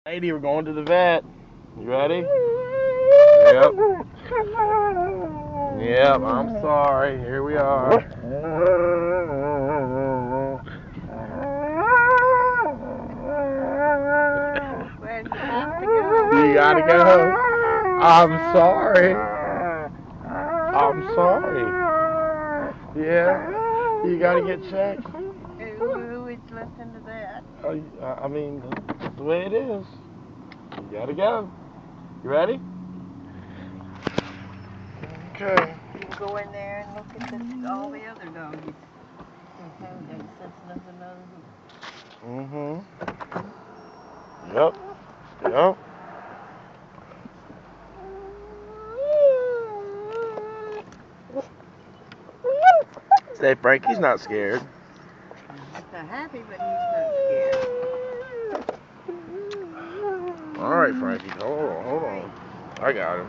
Lady, we're going to the vet. You ready? Yep. Yep, I'm sorry. Here we are. Where do you have to go? You gotta go. I'm sorry. I'm sorry. Yeah, you gotta get checked. Who is listening to that? I mean, that's the way it is. You gotta go. You ready? Okay. You can go in there and look at all the other doggies. And since nothing other Yep. Yep. Say, Frankie's not scared. He's not happy, but he's not scared. All right, Frankie. Hold on. I got him.